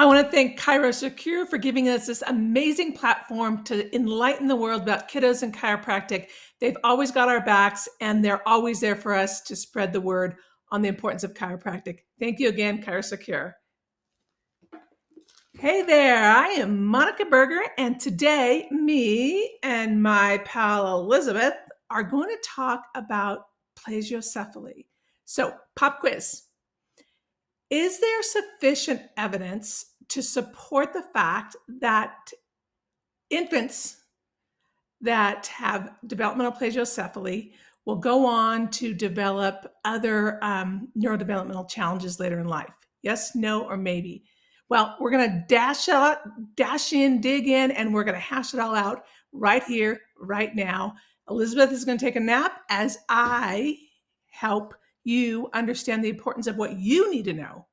I want to thank ChiroSecure for giving us this amazing platform to enlighten the world about kiddos and chiropractic. They've always got our backs, and they're always there for us to spread the word on the importance of chiropractic. Thank you again, ChiroSecure. Hey there, I am Monica Berger, and today me and my pal Elizabeth are going to talk about plagiocephaly. So, pop quiz. Is there sufficient evidence to support the fact that infants that have developmental plagiocephaly will go on to develop other neurodevelopmental challenges later in life? Yes, no, or maybe? Well, we're going to dash in, dig in, and we're going to hash it all out right here, right now. Elizabeth is going to take a nap as I help you understand the importance of what you need to know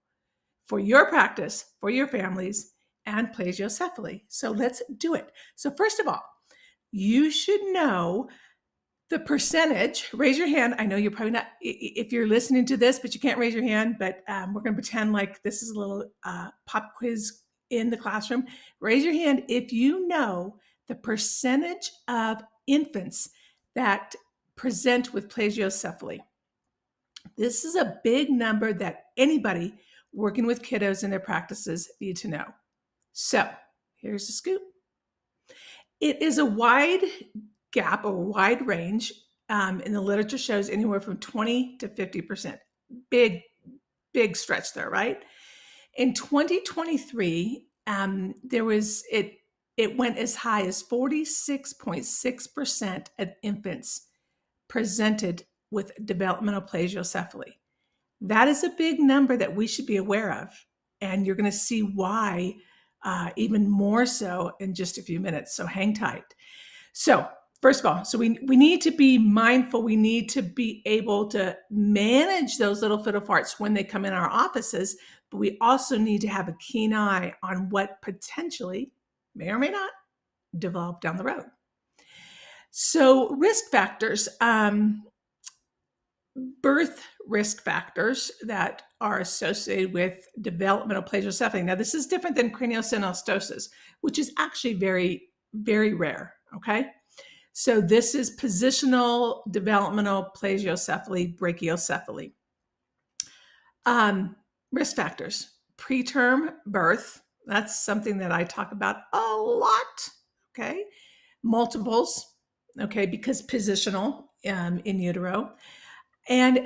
for your practice, for your families, and plagiocephaly. So let's do it. So first of all, you should know the percentage. Raise your hand. I know you're probably not, if you're listening to this, but you can't raise your hand, but we're going to pretend like this is a little pop quiz in the classroom. Raise your hand if you know the percentage of infants that present with plagiocephaly. This is a big number that anybody working with kiddos in their practices need to know. So here's the scoop. It is a wide gap or wide range, and the literature shows anywhere from 20 to 50%. Big stretch there, right? In 2023, it went as high as 46.6% of infants presented with developmental plagiocephaly. That is a big number that we should be aware of. And you're going to see why even more so in just a few minutes. So hang tight. So first of all, so we need to be mindful. We need to be able to manage those little fiddle farts when they come in our offices. But we also need to have a keen eye on what potentially may or may not develop down the road. So risk factors. Birth risk factors that are associated with developmental plagiocephaly. Now, this is different than craniosynostosis, which is actually very, very rare, okay? So this is positional developmental plagiocephaly, brachiocephaly. Risk factors, preterm birth. That's something that I talk about a lot, okay? Multiples, okay, because positional in utero. And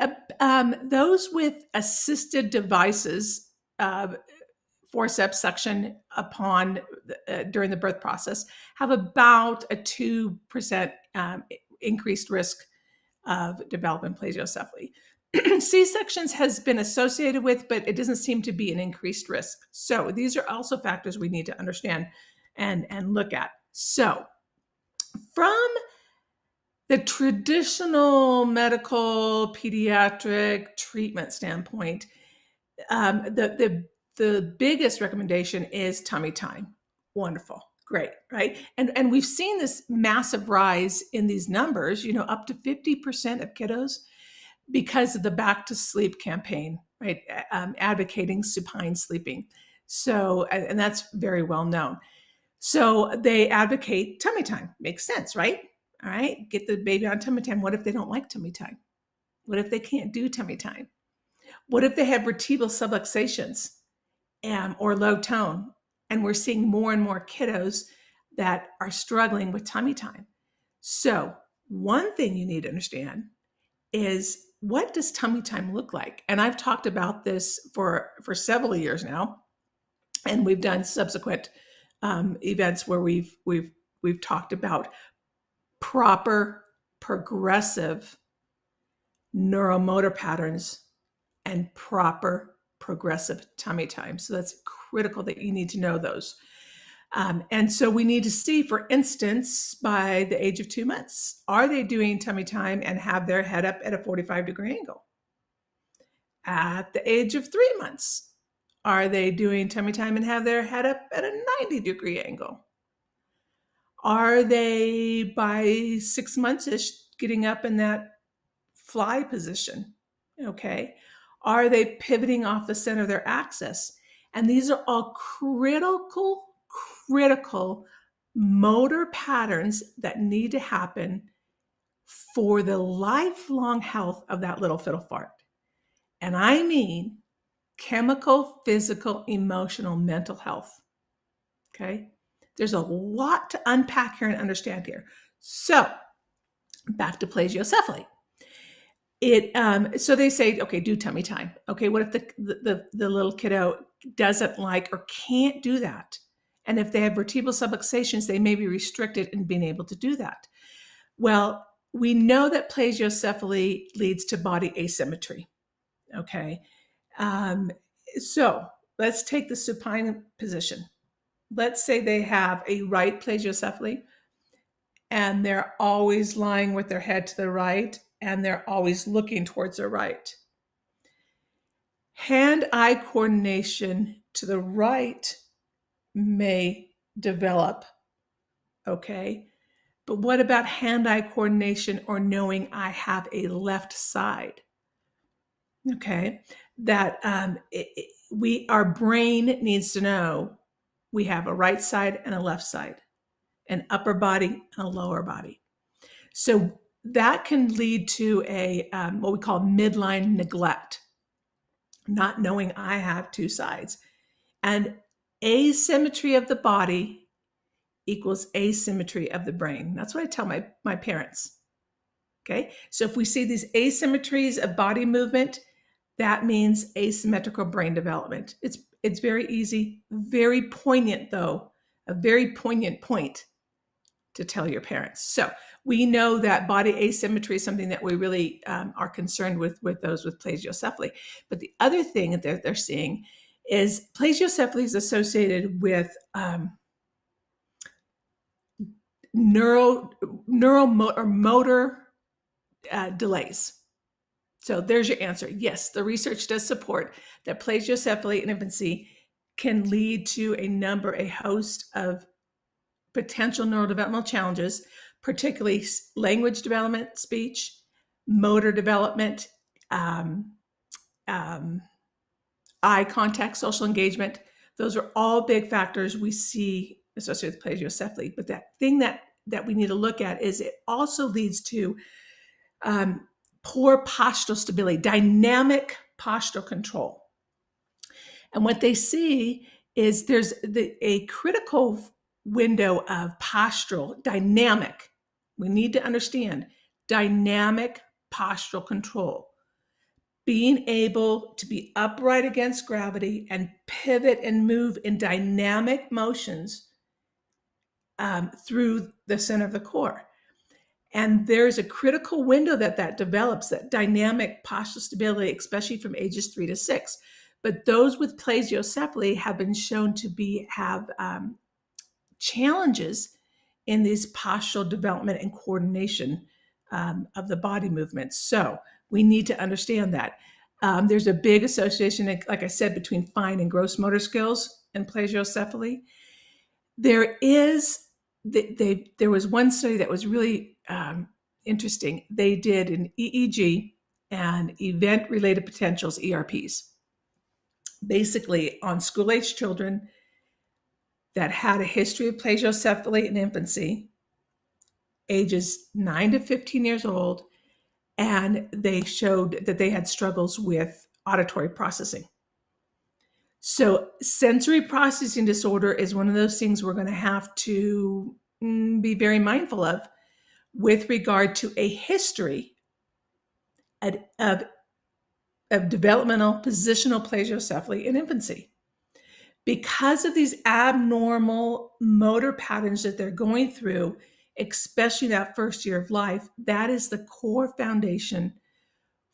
those with assisted devices, forceps suction upon during the birth process, have about a 2% increased risk of developing plagiocephaly. C-sections has been associated with, but it doesn't seem to be an increased risk. So these are also factors we need to understand and look at. So from the traditional medical pediatric treatment standpoint, the biggest recommendation is tummy time. Wonderful, great, right? And we've seen this massive rise in these numbers, up to 50% of kiddos because of the Back to Sleep campaign, right? Advocating supine sleeping. So, and that's very well known. So they advocate tummy time. Makes sense, right? All right, get the baby on tummy time. What if they don't like tummy time? What if they can't do tummy time? What if they have vertebral subluxations or low tone? And we're seeing more and more kiddos that are struggling with tummy time. So one thing you need to understand is, what does tummy time look like? And I've talked about this for several years now, and we've done subsequent events where we've talked about proper progressive neuromotor patterns and proper progressive tummy time. So that's critical that you need to know those. And so we need to see, for instance, by the age of 2 months, are they doing tummy time and have their head up at a 45-degree angle? At the age of 3 months, are they doing tummy time and have their head up at a 90-degree angle? Are they, by 6 months-ish, getting up in that fly position? Okay. Are they pivoting off the center of their axis? And these are all critical motor patterns that need to happen for the lifelong health of that little fiddle fart. And I mean chemical, physical, emotional, mental health. Okay. There's a lot to unpack here and understand here. So back to plagiocephaly. So they say, okay, do tummy time. Okay, what if the little kiddo doesn't like or can't do that? And if they have vertebral subluxations, they may be restricted in being able to do that. Well, we know that plagiocephaly leads to body asymmetry. Okay, so let's take the supine position. Let's say they have a right plagiocephaly and they're always lying with their head to the right and they're always looking towards the right. Hand-eye coordination to the right may develop, okay? But what about hand-eye coordination or knowing I have a left side? Okay, that our brain needs to know we have a right side and a left side, an upper body and a lower body. So that can lead to a what we call midline neglect, not knowing I have two sides. And asymmetry of the body equals asymmetry of the brain. That's what I tell my parents. Okay, so if we see these asymmetries of body movement, that means asymmetrical brain development. It's very easy, very poignant though, a very poignant point to tell your parents. So we know that body asymmetry is something that we really are concerned with those with plagiocephaly. But the other thing that they're seeing is plagiocephaly is associated with motor delays. So there's your answer. Yes, the research does support that plagiocephaly in infancy can lead to a host of potential neurodevelopmental challenges, particularly language development, speech, motor development, eye contact, social engagement. Those are all big factors we see associated with plagiocephaly. But that thing that we need to look at is it also leads to poor postural stability, dynamic postural control. And what they see is there's a critical window of postural dynamic. We need to understand dynamic postural control. Being able to be upright against gravity and pivot and move in dynamic motions through the center of the core. And there's a critical window that develops, that dynamic postural stability, especially from ages 3 to 6. But those with plagiocephaly have been shown to have challenges in this postural development and coordination of the body movements. So we need to understand that. There's a big association, like I said, between fine and gross motor skills and plagiocephaly. There was one study that was really interesting. They did an EEG and event-related potentials, ERPs, basically on school-age children that had a history of plagiocephaly in infancy, ages 9 to 15 years old, and they showed that they had struggles with auditory processing. So sensory processing disorder is one of those things we're going to have to be very mindful of with regard to a history of developmental positional plagiocephaly in infancy. Because of these abnormal motor patterns that they're going through, especially that first year of life, that is the core foundation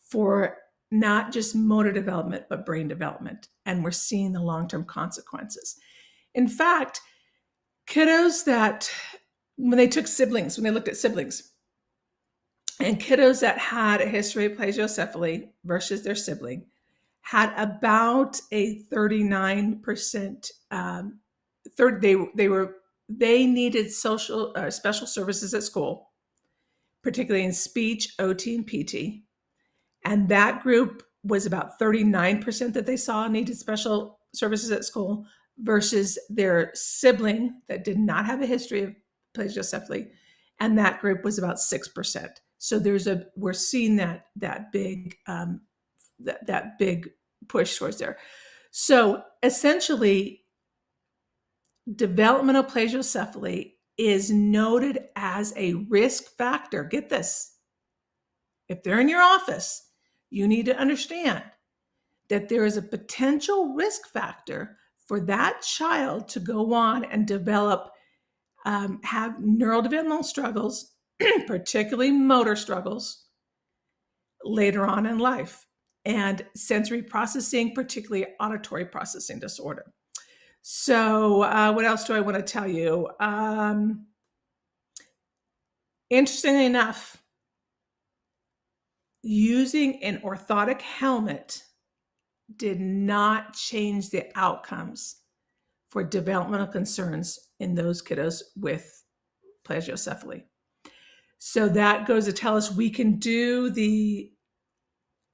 for not just motor development, but brain development. And we're seeing the long-term consequences. In fact, kiddos that, when they looked at siblings, and kiddos that had a history of plagiocephaly versus their sibling had about a 39%, they needed special services at school, particularly in speech, OT, and PT. And that group was about 39% that they saw needed special services at school versus their sibling that did not have a history of plagiocephaly, and that group was about 6%. So we're seeing that big that big push towards there. So essentially, developmental plagiocephaly is noted as a risk factor. Get this. If they're in your office, you need to understand that there is a potential risk factor for that child to go on and develop, have neurodevelopmental struggles, particularly motor struggles, later on in life, and sensory processing, particularly auditory processing disorder. So, what else do I want to tell you? Interestingly enough, using an orthotic helmet did not change the outcomes for developmental concerns in those kiddos with plagiocephaly. So that goes to tell us we can do the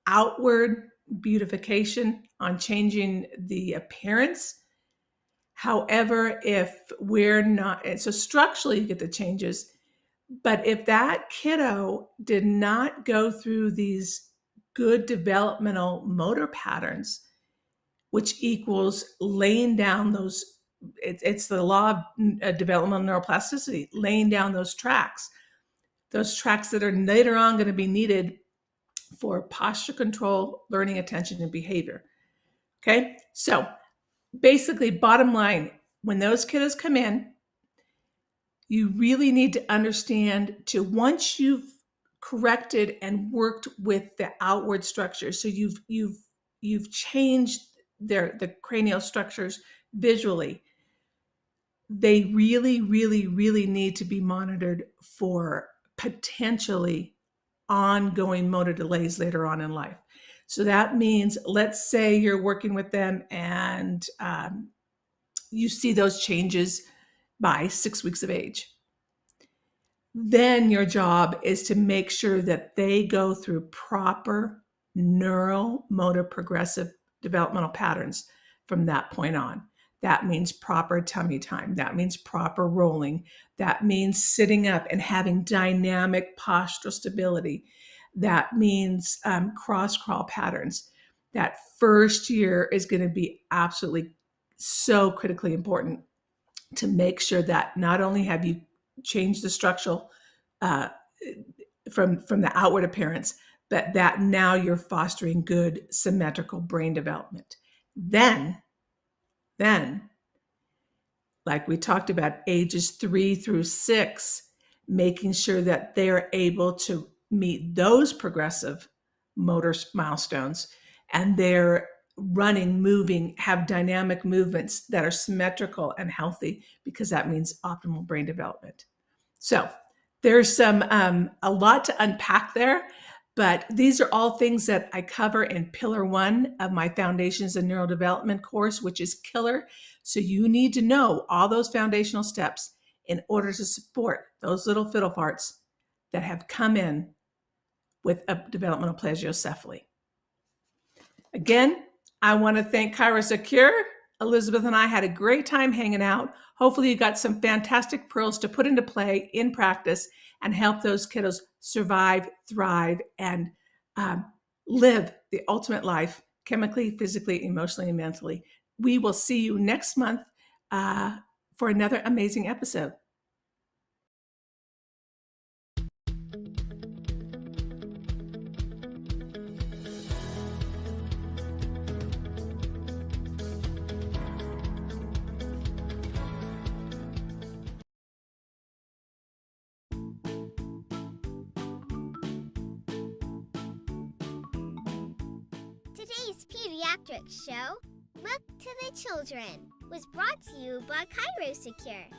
outward beautification on changing the appearance. However, if we're not, so structurally you get the changes, but if that kiddo did not go through these good developmental motor patterns, which equals laying down those, it's the law of developmental neuroplasticity, laying down those tracks that are later on going to be needed for posture control, learning, attention, and behavior. Okay, so basically, bottom line, when those kiddos come in, you really need to understand once you've corrected and worked with the outward structures, so you've changed the cranial structures visually, they really, really, really need to be monitored for potentially ongoing motor delays later on in life. So that means, let's say you're working with them and you see those changes by 6 weeks of age. Then your job is to make sure that they go through proper neuromotor progressive developmental patterns from that point on. That means proper tummy time. That means proper rolling. That means sitting up and having dynamic postural stability. That means cross crawl patterns. That first year is going to be absolutely so critically important to make sure that not only have you changed the structural from the outward appearance, but that now you're fostering good symmetrical brain development. Then, like we talked about, ages 3 through 6, making sure that they're able to meet those progressive motor milestones, and they're running, moving, have dynamic movements that are symmetrical and healthy, because that means optimal brain development. So there's a lot to unpack there, but these are all things that I cover in Pillar 1 of my Foundations in Neurodevelopment course, which is killer. So you need to know all those foundational steps in order to support those little fiddle farts that have come in with a developmental plagiocephaly. Again, I want to thank ChiroSecure. Elizabeth and I had a great time hanging out. Hopefully you got some fantastic pearls to put into play in practice and help those kiddos survive, thrive, and live the ultimate life, chemically, physically, emotionally, and mentally. We will see you next month for another amazing episode. Today's pediatric show, Look to the Children, was brought to you by ChiroSecure.